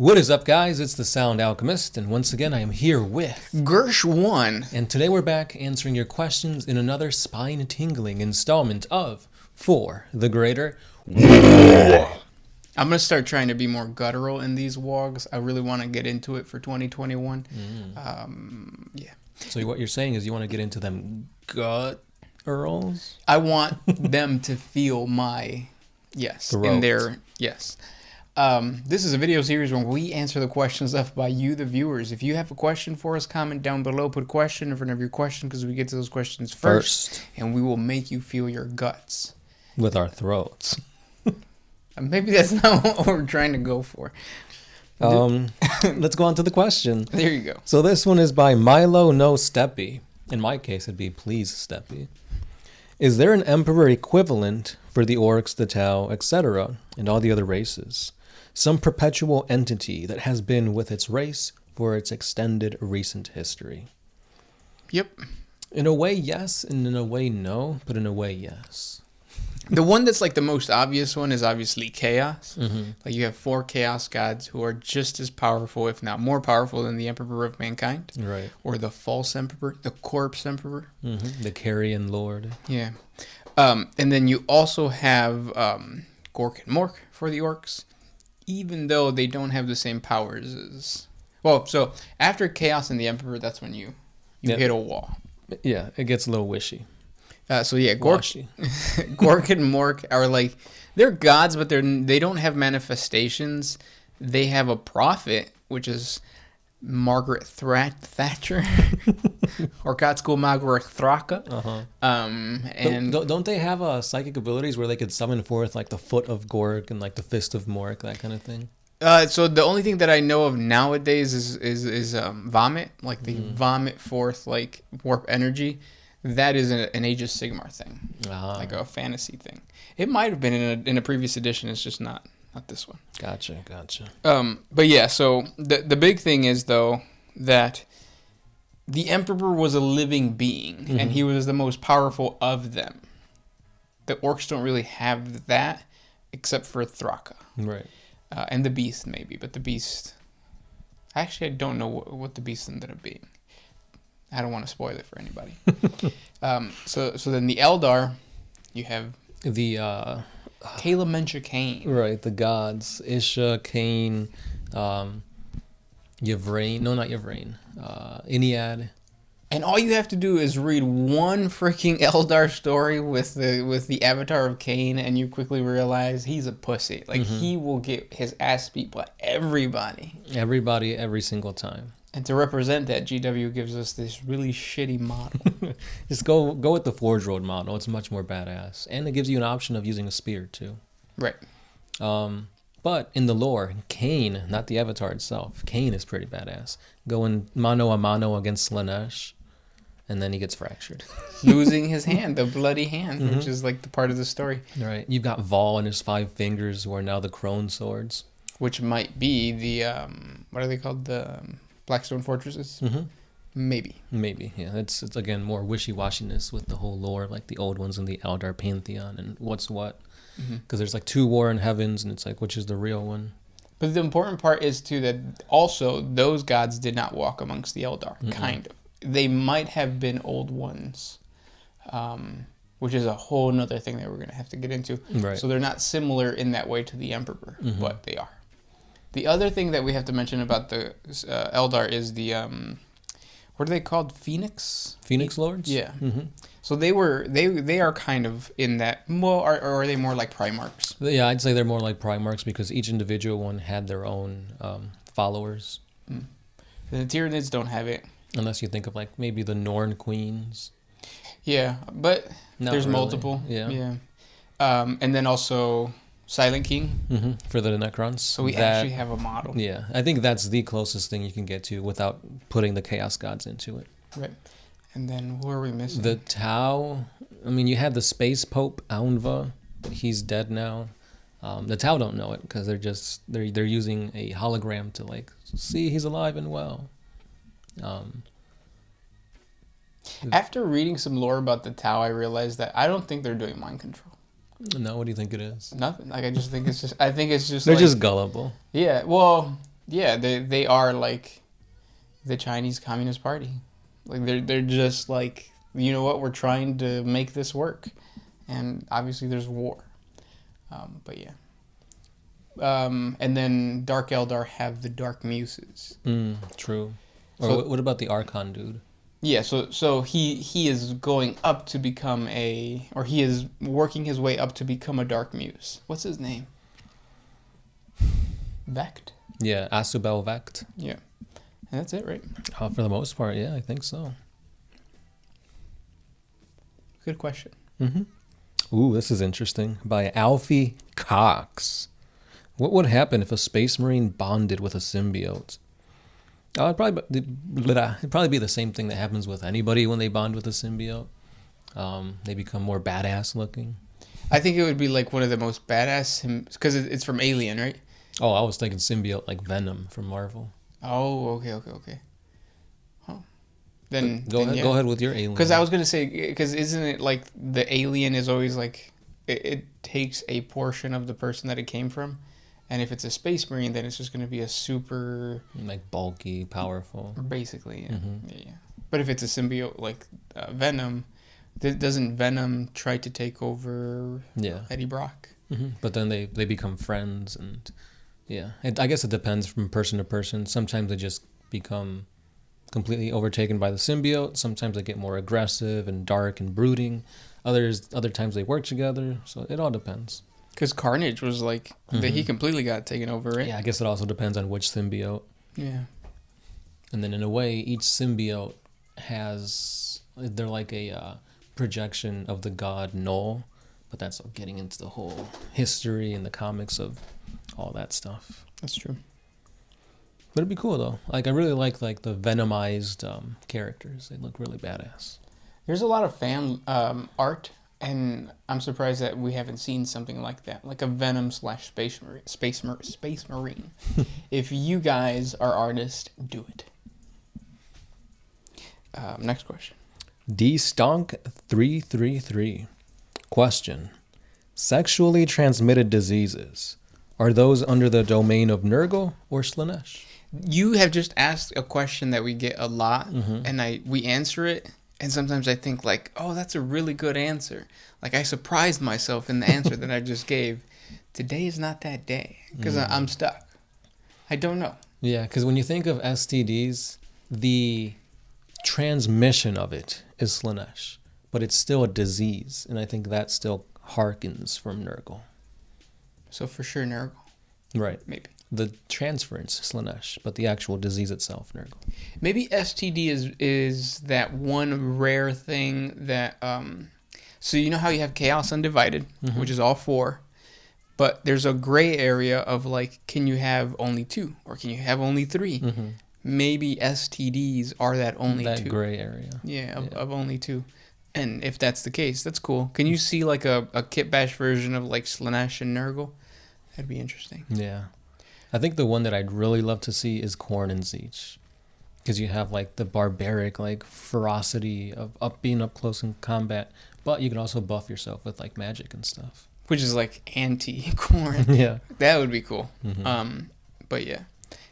What is up, guys? It's the Sound Alchemist, and once again I am here with Gersh1. And today we're back answering your questions in another spine-tingling installment of For the Greater I'm going to start trying to be more guttural in these WAAAGHs. I really want to get into it for 2021. Yeah. So what you're saying is you want to get into them gut-earls? I want them to feel my, yes, Throat. in their, yes. This is a video series where we answer the questions left by you, the viewers. If you have a question for us, comment down below. Put question in front of your question because we get to those questions first. And we will make you feel your guts. With our throats. Maybe that's not what we're trying to go for. Let's go on to the question. There you go. So this one is by Milo No Steppy. In my case, it'd be Please Steppy. Is there an emperor equivalent for the orcs, the Tau, etc., and all the other races? Some perpetual entity that has been with its race for its extended recent history? Yep. In a way, yes, and in a way, no, but in a way, yes. The one that's like the most obvious one is obviously Chaos. Mm-hmm. Like you have 4 Chaos gods who are just as powerful, if not more powerful, than the Emperor of Mankind. Right. Or the False Emperor, the Corpse Emperor. Mm-hmm. The Carrion Lord. Yeah. And then you also have Gork and Mork for the orcs, even though they don't have the same powers as... Well, so after Chaos and the Emperor, that's when you hit a wall. Yeah, it gets a little wishy. So yeah, Gork and Mork are like, they're gods, but they don't have manifestations. They have a prophet, which is Margaret Thatcher, or God School Margaret Thraka. Uh-huh. And don't they have psychic abilities where they could summon forth like the foot of Gork and like the fist of Mork, that kind of thing? So the only thing that I know of nowadays is vomit, like they vomit forth like warp energy. That is an Age of Sigmar thing, like a fantasy thing. It might have been in a previous edition. It's just not this one. Gotcha. But yeah, so the big thing is though that the Emperor was a living being, and he was the most powerful of them. The orcs don't really have that, except for Thraka, Right. and the Beast maybe. But the Beast, actually, I don't know what the Beast ended up being. I don't want to spoil it for anybody. So then the Eldar, you have The Kayla Mencha Kane. right, the gods Isha, Cain, Yvrain. No, not Yvrain. Iniad. And all you have to do is read one freaking Eldar story with the avatar of Cain, and you quickly realize he's a pussy. Like he will get his ass beat by everybody. Everybody, every single time. And to represent that, GW gives us this really shitty model. Just go with the Forge Road model. It's much more badass, and it gives you an option of using a spear too. Right. But in the lore, Cain, not the avatar itself, Cain is pretty badass. Going mano a mano against Slanesh, and then he gets fractured. Losing his hand, the bloody hand, which is like the part of the story. Right. You've got Vol and his 5 fingers, who are now the Crone swords. Which might be the, what are they called? The Blackstone Fortresses? Mm-hmm. Maybe, yeah. It's again more wishy-washiness with the whole lore, like the old ones in the Eldar Pantheon and what's what. Because there's like 2 War in Heavens, and it's like, which is the real one? But the important part is, too, that also those gods did not walk amongst the Eldar, kind of. They might have been old ones, which is a whole nother thing that we're going to have to get into. Right. So they're not similar in that way to the Emperor, but they are. The other thing that we have to mention about the Eldar is the, what are they called? Phoenix Lords? Yeah. So they are kind of in that, or are they more like Primarchs? Yeah, I'd say they're more like Primarchs because each individual one had their own followers. The Tyranids don't have it. Unless you think of like maybe the Norn Queens. Yeah, but there's really. multiple. Yeah. And then also Silent King. For the Necrons. So we actually have a model. Yeah, I think that's the closest thing you can get to without putting the Chaos Gods into it. Right. And then who are we missing? The Tau. I mean, you had the Space Pope, Aunva, but he's dead now. The Tau don't know it because they're using a hologram to like see he's alive and well. After reading some lore about the Tau, I realized that I don't think they're doing mind control. No, what do you think it is? Nothing. Like I think it's just they're like, just gullible. Yeah. Well, Yeah, they are like the Chinese Communist Party. Like they're just like, you know what, we're trying to make this work, and obviously there's war. But yeah. And then Dark Eldar have the Dark Muses. True. Or So- what about the Archon dude? Yeah, so he is going up to become he is working his way up to become a Dark Muse. What's his name? Vecht? Yeah, Asubel Vecht. Yeah. And that's it, right? For the most part, yeah, I think so. Good question. Ooh, this is interesting. By Alfie Cox. What would happen if a space marine bonded with a symbiote? It'd probably be the same thing that happens with anybody when they bond with a symbiote. They become more badass looking. I think it would be like one of the most badass, because it's from Alien, right? Oh, I was thinking symbiote like Venom from Marvel. Oh, okay. Oh. Then Go ahead with your alien. Because I was going to say, because isn't it like the alien is always like, it takes a portion of the person that it came from. And if it's a space marine, then it's just going to be a super... like bulky, powerful. Basically, yeah. Yeah. But if it's a symbiote like Venom, doesn't Venom try to take over Eddie Brock? But then they become friends, and I guess it depends from person to person. Sometimes they just become completely overtaken by the symbiote. Sometimes they get more aggressive and dark and brooding. Other times they work together. So it all depends. Because Carnage was like, he completely got taken over, right? Yeah, I guess it also depends on which symbiote. Yeah. And then in a way, each symbiote they're like a projection of the god Null. But that's getting into the whole history and the comics of all that stuff. That's true. But it'd be cool though. Like I really like the Venomized characters. They look really badass. There's a lot of fan art, and I'm surprised that we haven't seen something like that, like a Venom / Space Marine. If you guys are artists, do it. Next question. DStonk333. Question. Sexually transmitted diseases. Are those under the domain of Nergo or Slaanesh? You have just asked a question that we get a lot, and we answer it, and sometimes I think like, oh, that's a really good answer. Like I surprised myself in the answer that I just gave. Today is not that day, because I'm stuck. I don't know. Yeah, because when you think of STDs, the transmission of it is Slaanesh, but it's still a disease, and I think that still harkens from Nergal. So for sure, Nergal. Right. Maybe. The transference, Slaanesh, but the actual disease itself, Nergal. Maybe STD is that one rare thing that... so you know how you have Chaos Undivided, which is all 4, but there's a gray area of like, can you have only 2 or can you have only 3? Maybe STDs are that only 2. That gray area. Yeah, of only 2. And if that's the case, that's cool. Can you see like a Kit Bash version of like Slaanesh and Nergal? That'd be interesting. Yeah. I think the one that I'd really love to see is Khorne and Tzeentch. Because you have like the barbaric like ferocity of being up close in combat, but you can also buff yourself with like magic and stuff. Which is like anti-Khorne. Yeah. That would be cool. But yeah.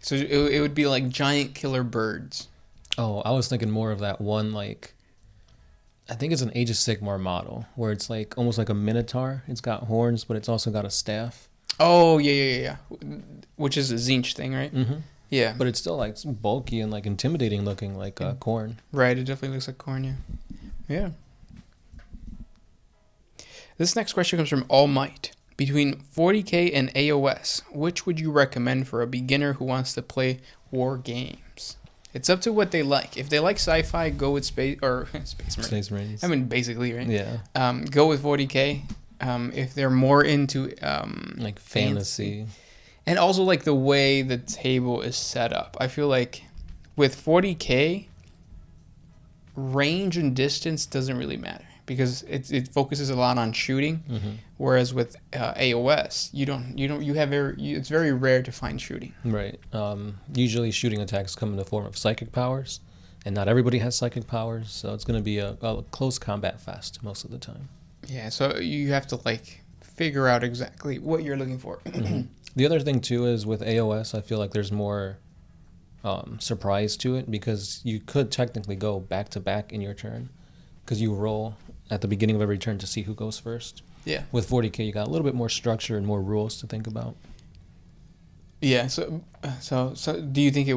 So it would be like giant killer birds. Oh, I was thinking more of that one, like, I think it's an Age of Sigmar model, where it's like almost like a minotaur. It's got horns, but it's also got a staff. Oh, yeah. Which is a Tzeentch thing, right? Yeah. But it's still like bulky and like intimidating looking, like Khorne. Right, it definitely looks like Khorne, yeah. Yeah. This next question comes from All Might. Between 40K and AOS, which would you recommend for a beginner who wants to play war games? It's up to what they like. If they like sci-fi, go with Space Marines. I mean, basically, right? Yeah. Go with 40K. If they're more into like fantasy. And also like the way the table is set up. I feel like with 40K, range and distance doesn't really matter because it focuses a lot on shooting. Whereas with AOS, it's very rare to find shooting. Right. Usually shooting attacks come in the form of psychic powers, and not everybody has psychic powers, so it's going to be a close combat fest most of the time. Yeah, so you have to like figure out exactly what you're looking for. The other thing too is with AOS, I feel like there's more surprise to it because you could technically go back to back in your turn because you roll at the beginning of every turn to see who goes first. Yeah. With 40K, you got a little bit more structure and more rules to think about. Yeah. So do you think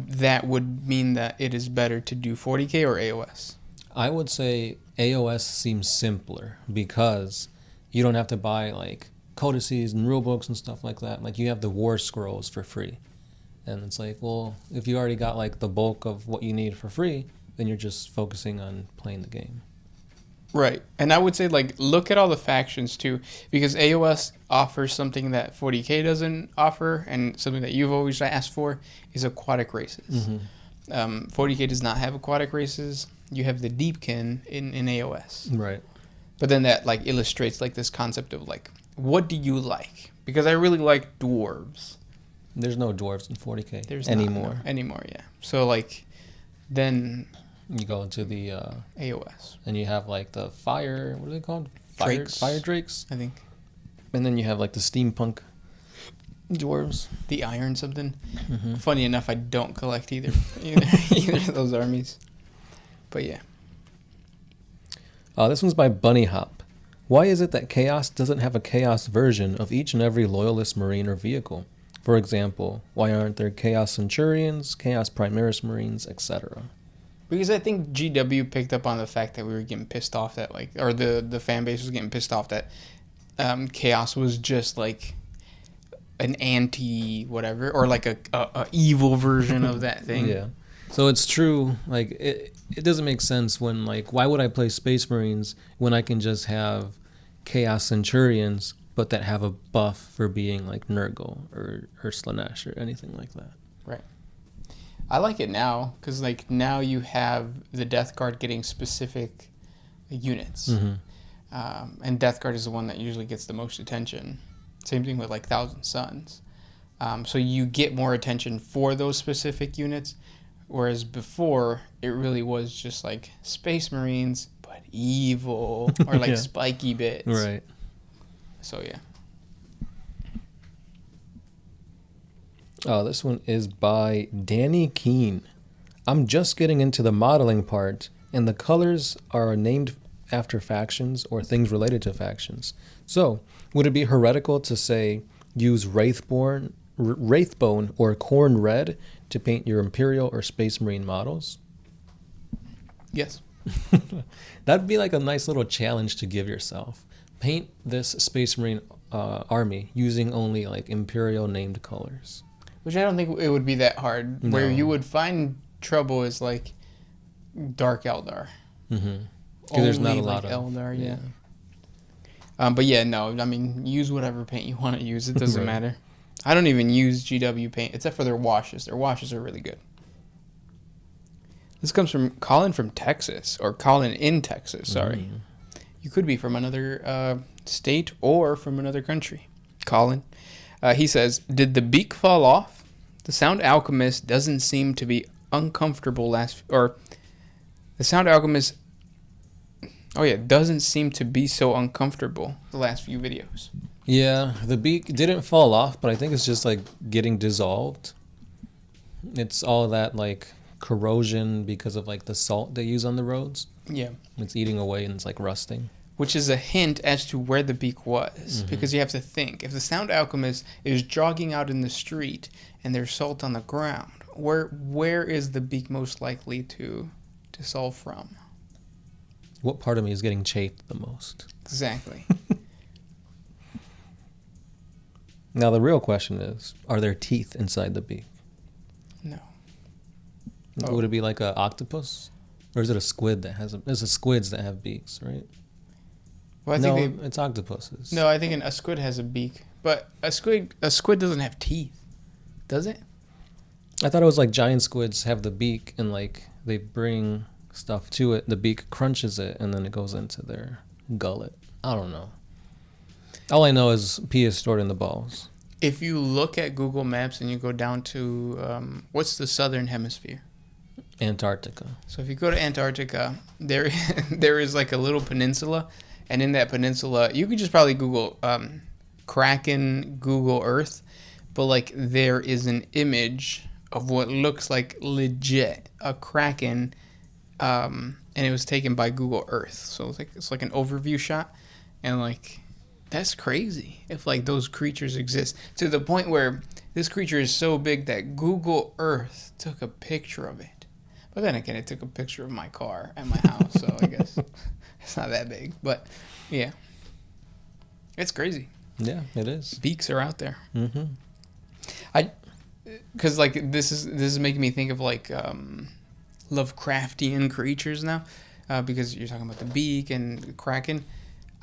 that would mean that it is better to do 40K or AOS? I would say AOS seems simpler because you don't have to buy like codices and rule books and stuff like that. Like you have the war scrolls for free. And it's like, well, if you already got like the bulk of what you need for free, then you're just focusing on playing the game. Right. And I would say like look at all the factions too, because AOS offers something that 40K doesn't offer, and something that you've always asked for is aquatic races. 40K does not have aquatic races. You have the Deepkin in AOS. Right. But then that like illustrates like this concept of like, what do you like? Because I really like dwarves. There's no dwarves in 40K There's anymore. Not, no, anymore, yeah. So like, then you go into the AOS, and you have like the fire. What are they called? Fire drakes, I think. And then you have like the steampunk dwarves. The iron something. Mm-hmm. Funny enough, I don't collect either of those armies. But yeah. This one's by Bunny Hop. Why is it that Chaos doesn't have a Chaos version of each and every Loyalist Marine or vehicle? For example, why aren't there Chaos Centurions, Chaos Primaris Marines, etc.? Because I think GW picked up on the fact that we were getting pissed off that like, or the fan base was getting pissed off that Chaos was just like an anti whatever, or like a evil version of that thing. Yeah. So it's true. Like it doesn't make sense when like, why would I play Space Marines when I can just have Chaos Centurions, but that have a buff for being like Nergo or Slanesh or anything like that. Right. I like it now because like now you have the Death Guard getting specific units, and Death Guard is the one that usually gets the most attention. Same thing with like Thousand Suns. So you get more attention for those specific units, whereas before it really was just like Space Marines but evil or like spiky bits. Right. So, yeah. Oh, this one is by Danny Keene. I'm just getting into the modeling part, and the colors are named after factions or things related to factions. So, would it be heretical to say use Wraithbone or Corn Red to paint your Imperial or Space Marine models? Yes. That'd be like a nice little challenge to give yourself. Paint this Space Marine army using only like Imperial named colors. Which I don't think it would be that hard. No. Where you would find trouble is like Dark Eldar. Because there's not a lot like of Eldar, yeah. But yeah, no. I mean, use whatever paint you want to use. It doesn't matter. I don't even use GW paint except for their washes. Their washes are really good. This comes from Colin from Texas, or Colin in Texas. Sorry. You could be from another state or from another country. Colin. He says, did the beak fall off? The Sound Alchemist doesn't seem to be uncomfortable doesn't seem to be so uncomfortable the last few videos. Yeah, the beak didn't fall off, but I think it's just like getting dissolved. It's all that like corrosion because of like the salt they use on the roads. Yeah. It's eating away and it's like rusting. Which is a hint as to where the beak was. Because you have to think, if the Sound Alchemist is jogging out in the street and there's salt on the ground, where is the beak most likely to dissolve from? What part of me is getting chafed the most? Exactly. Now the real question is, are there teeth inside the beak? No. Would it be like an octopus? Or is it a squid that has there's squids that have beaks, right? Well, I think it's octopuses. No, I think a squid has a beak. But a squid doesn't have teeth. Does it? I thought it was like giant squids have the beak and like they bring stuff to it. The beak crunches it and then it goes into their gullet. I don't know. All I know is pee is stored in the balls. If you look at Google Maps and you go down to, what's the southern hemisphere? Antarctica. So if you go to Antarctica, there is like a little peninsula. And in that peninsula, you could just probably Google Kraken, Google Earth. but like there is an image of what looks like legit a kraken, and it was taken by Google Earth. So it's like an overview shot, and like that's crazy if like those creatures exist to the point where this creature is so big that Google Earth took a picture of it. But then again, it took a picture of my car at my house, so I guess it's not that big. But yeah, it's crazy. Yeah, it is. Beaks are out there. Mm-hmm. Because like this is making me think of like Lovecraftian creatures now, because you're talking about the beak and the kraken.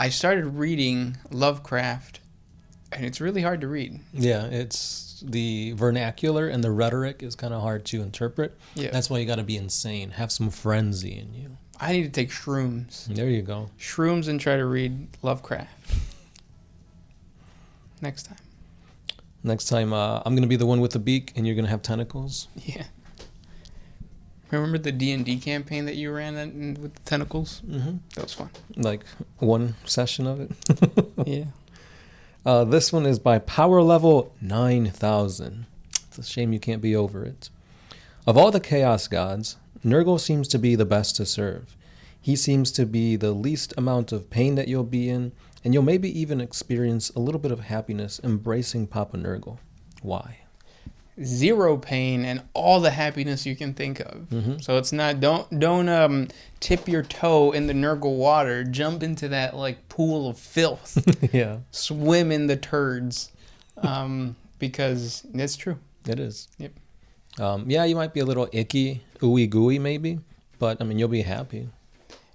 I started reading Lovecraft, and it's really hard to read. Yeah, it's the vernacular and the rhetoric is kind of hard to interpret. Yeah, that's why you got to be insane, have some frenzy in you. I need to take shrooms. There you go. Shrooms and try to read Lovecraft. Next time. Next time, I'm going to be the one with the beak, and you're going to have tentacles. Yeah. Remember the D&D campaign that you ran with the tentacles? Mm-hmm. That was fun. Like one session of it. Yeah. This one is by power level 9,000. It's a shame you can't be over it. Of all the chaos gods, Nergo seems to be the best to serve. He seems to be the least amount of pain that you'll be in, and you'll maybe even experience a little bit of happiness embracing Papa Nergo. Why? Zero pain and all the happiness you can think of. Mm-hmm. So it's not don't tip your toe in the Nergo water, jump into that like pool of filth. Yeah. Swim in the turds. Because it's true. It is. Yep. Yeah, you might be a little icky, ooey gooey maybe, but I mean you'll be happy.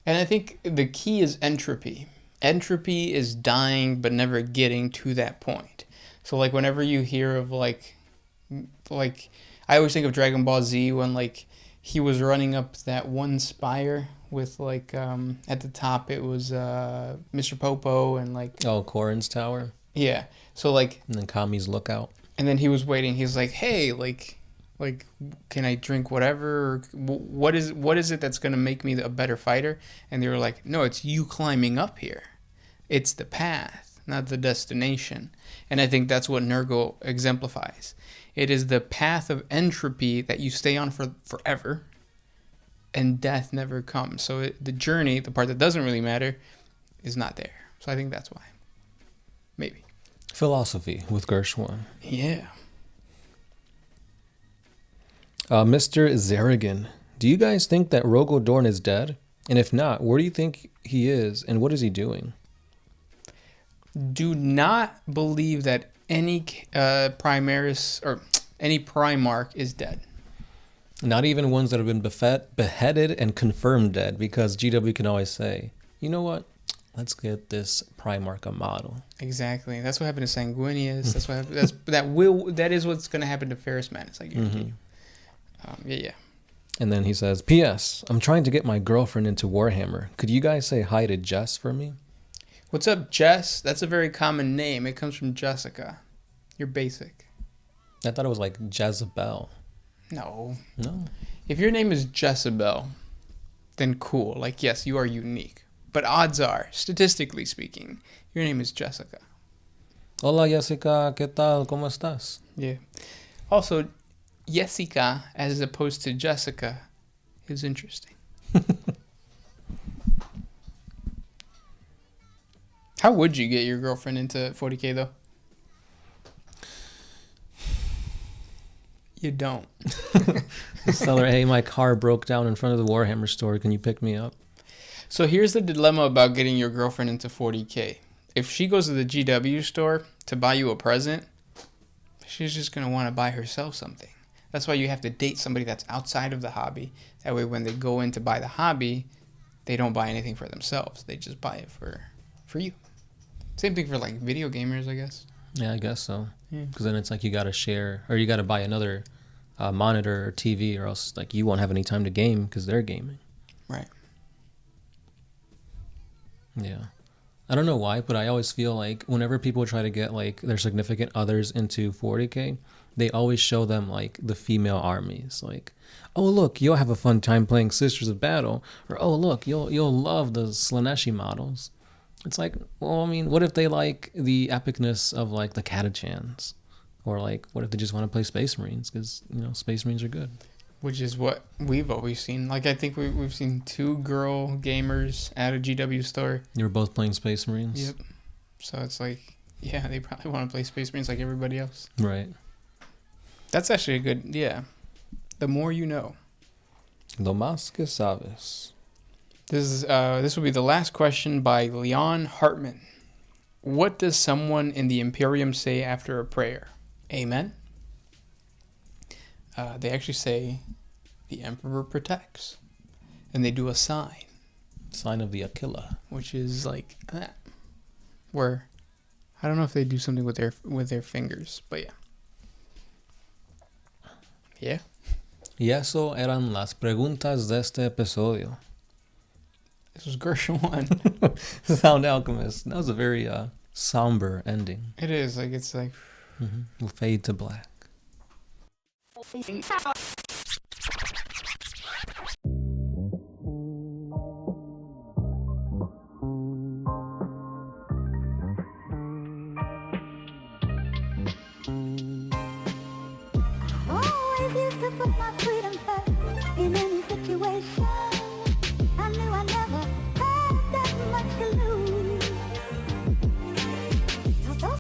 And I think the key is entropy. Entropy is dying but never getting to that point. So like whenever you hear of like I always think of Dragon Ball Z when like he was running up that one spire with like at the top it was Mr. Popo and like Korin's tower. Yeah. So like and then Kami's lookout. And then he was waiting. He's like, "Hey, like can I drink whatever? What is it that's going to make me a better fighter?" And they were like, "No, it's you climbing up here. It's the path, not the destination." And I think that's what Nergo exemplifies. It is the path of entropy that you stay on for forever, and death never comes. So the journey, the part that doesn't really matter, is not there. So I think that's why. Maybe. Philosophy with Gershwin. Yeah. Mr. Zerigan, do you guys think that Rogo Dorn is dead? And if not, where do you think he is, and what is he doing? Do not believe that any Primaris or any Primarch is dead. Not even ones that have been beheaded and confirmed dead, because GW can always say, you know what? Let's get this Primarch a model. Exactly. That's what happened to Sanguinius. That's what happened. That is what's going to happen to Ferris Manus. I guarantee you. Yeah. And then he says, P.S. I'm trying to get my girlfriend into Warhammer. Could you guys say hi to Jess for me? What's up, Jess? That's a very common name. It comes from Jessica. You're basic. I thought it was like Jezebel. No. No. If your name is Jezebel, then cool. Like, yes, you are unique. But odds are, statistically speaking, your name is Jessica. Hola, Jessica. ¿Qué tal? ¿Cómo estás? Yeah. Also, Jessica, as opposed to Jessica, is interesting. How would you get your girlfriend into 40K, though? You don't. Just tell her, hey, my car broke down in front of the Warhammer store. Can you pick me up? So here's the dilemma about getting your girlfriend into 40K. If she goes to the GW store to buy you a present, she's just going to want to buy herself something. That's why you have to date somebody that's outside of the hobby. That way when they go in to buy the hobby, they don't buy anything for themselves. They just buy it for you. Same thing for like video gamers, I guess. Yeah, I guess so. Yeah. Because then it's like you got to share, or you got to buy another monitor or TV, or else like you won't have any time to game because they're gaming. Right. Yeah. I don't know why, but I always feel like whenever people try to get like their significant others into 40K, they always show them like the female armies. Like, oh look, you'll have a fun time playing Sisters of Battle, or oh look, you'll love the Slaneshi models. It's like, well, I mean, what if they like the epicness of like the Catachans, Or like, what if they just want to play Space Marines? Because, you know, Space Marines are good. Which is what we've always seen. Like, I think we've seen 2 girl gamers at a GW store. You were both playing Space Marines? Yep. So it's like, yeah, they probably want to play Space Marines like everybody else. Right. That's actually a good, yeah. The more you know. Lo más que sabes. This will be the last question by Leon Hartman. What does someone in the Imperium say after a prayer? Amen? They actually say, the Emperor protects. And they do a sign. Sign of the Aquila. Which is like that. Where, I don't know if they do something with their fingers, but yeah. Yeah. Y eso eran las preguntas de este episodio. This was Gershon 1. Sound Alchemist. That was a very somber ending. It is. Like, it's like... We'll fade to black.